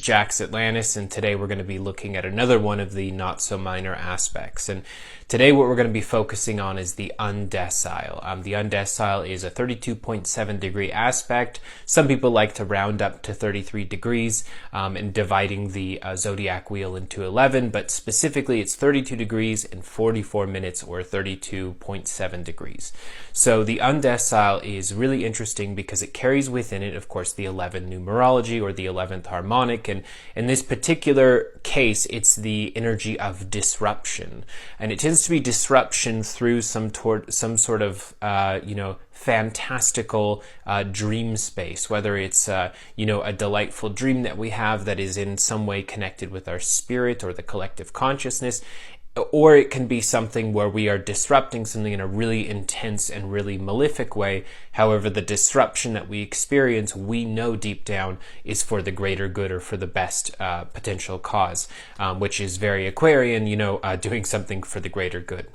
Jax Atlantis, and today we're going to be looking at another one of the not so minor aspects. And today what we're going to be focusing on is the UnDecile. The UnDecile is a 32.7 degree aspect. Some people like to round up to 33 degrees and dividing the zodiac wheel into 11, but specifically it's 32 degrees and 44 minutes, or 32.7 degrees. So the UnDecile is really interesting because it carries within it, of course, the 11 numerology, or the 11th harmonic, and in this particular case it's the energy of disruption, and it tends to be disruption through some sort of fantastical dream space, whether it's a delightful dream that we have that is in some way connected with our spirit or the collective consciousness, or it can be something where we are disrupting something in a really intense and really malefic way. However, the disruption that we experience, we know deep down is for the greater good or for the best potential cause, which is very Aquarian, doing something for the greater good.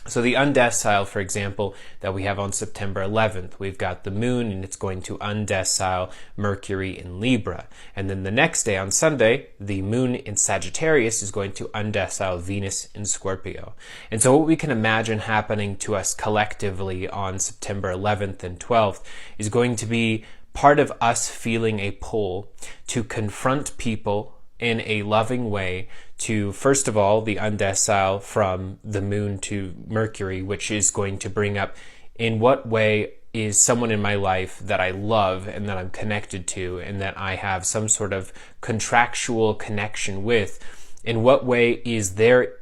So the UnDecile, for example, that we have on September 11th, we've got the moon and it's going to UnDecile Mercury in Libra. And then the next day on Sunday, the moon in Sagittarius is going to UnDecile Venus in Scorpio. And so what we can imagine happening to us collectively on September 11th and 12th is going to be part of us feeling a pull to confront people in a loving way, to, first of all, the UnDecile from the moon to Mercury, which is going to bring up in what way is someone in my life that I love and that I'm connected to and that I have some sort of contractual connection with. In what way is their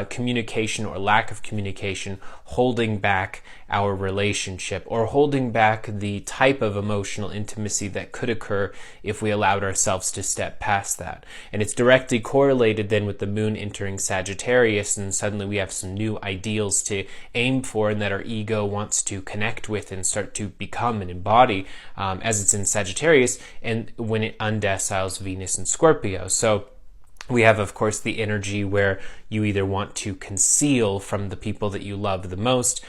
communication or lack of communication holding back our relationship, or holding back the type of emotional intimacy that could occur if we allowed ourselves to step past that? And it's directly correlated then with the moon entering Sagittarius, and suddenly we have some new ideals to aim for and that our ego wants to connect with and start to become and embody as it's in Sagittarius, and when it UnDeciles Venus in Scorpio. So we have, of course, the energy where you either want to conceal from the people that you love the most,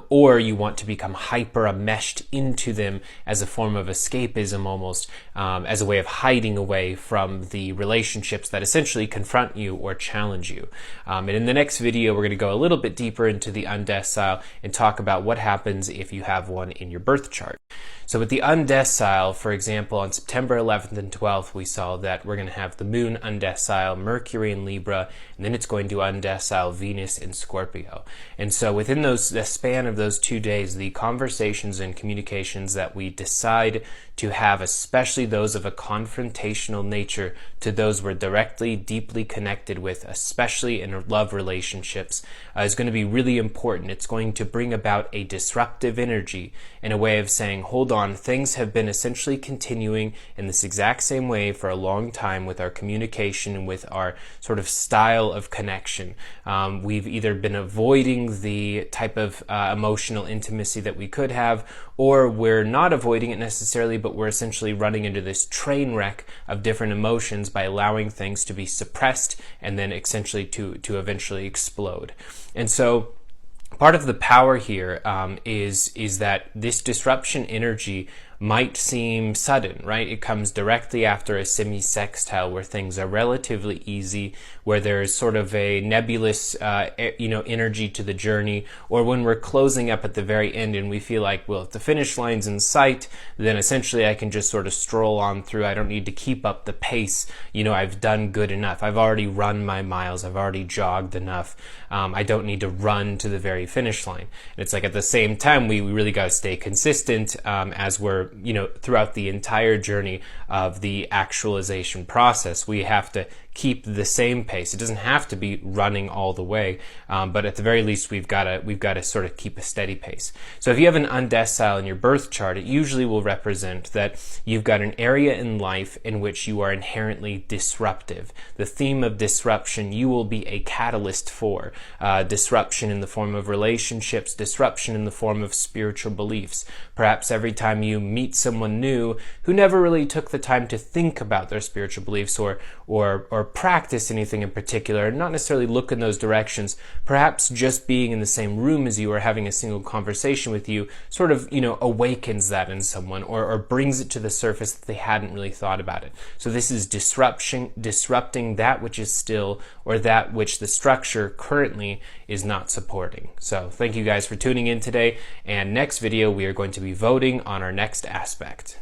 or you want to become hyper enmeshed into them as a form of escapism, almost as a way of hiding away from the relationships that essentially confront you or challenge you. And in the next video, we're going to go a little bit deeper into the UnDecile and talk about what happens if you have one in your birth chart. So with the UnDecile, for example, on September 11th and 12th, we saw that we're going to have the moon UnDecile Mercury in Libra, and then it's going to UnDecile Venus in Scorpio. And so within the span of those 2 days, the conversations and communications that we decide to have, especially those of a confrontational nature to those we're directly, deeply connected with, especially in love relationships, is going to be really important. It's going to bring about a disruptive energy in a way of saying, hold on, things have been essentially continuing in this exact same way for a long time with our communication and with our sort of style of connection. We've either been avoiding the type of emotional intimacy that we could have, or we're not avoiding it necessarily, but we're essentially running into this train wreck of different emotions by allowing things to be suppressed and then essentially to eventually explode. And so part of the power here is that this disruption energy might seem sudden, right? It comes directly after a semi-sextile where things are relatively easy, where there's sort of a nebulous, energy to the journey, or when we're closing up at the very end and we feel like, well, if the finish line's in sight, then essentially I can just sort of stroll on through. I don't need to keep up the pace. I've done good enough. I've already run my miles. I've already jogged enough. I don't need to run to the very finish line. And it's like at the same time, we really got to stay consistent as we're throughout the entire journey of the actualization process. We have to keep the same pace. It doesn't have to be running all the way, but at the very least, we've got to sort of keep a steady pace. So if you have an UnDecile in your birth chart, it usually will represent that you've got an area in life in which you are inherently disruptive. The theme of disruption you will be a catalyst for. Disruption in the form of relationships, disruption in the form of spiritual beliefs. Perhaps every time you meet someone new who never really took the time to think about their spiritual beliefs or or practice anything in particular, and not necessarily look in those directions, perhaps just being in the same room as you or having a single conversation with you sort of, awakens that in someone or brings it to the surface that they hadn't really thought about it. So this is disrupting that which is still, or that which the structure currently is not supporting. So thank you guys for tuning in today, and next video we are going to be voting on our next aspect.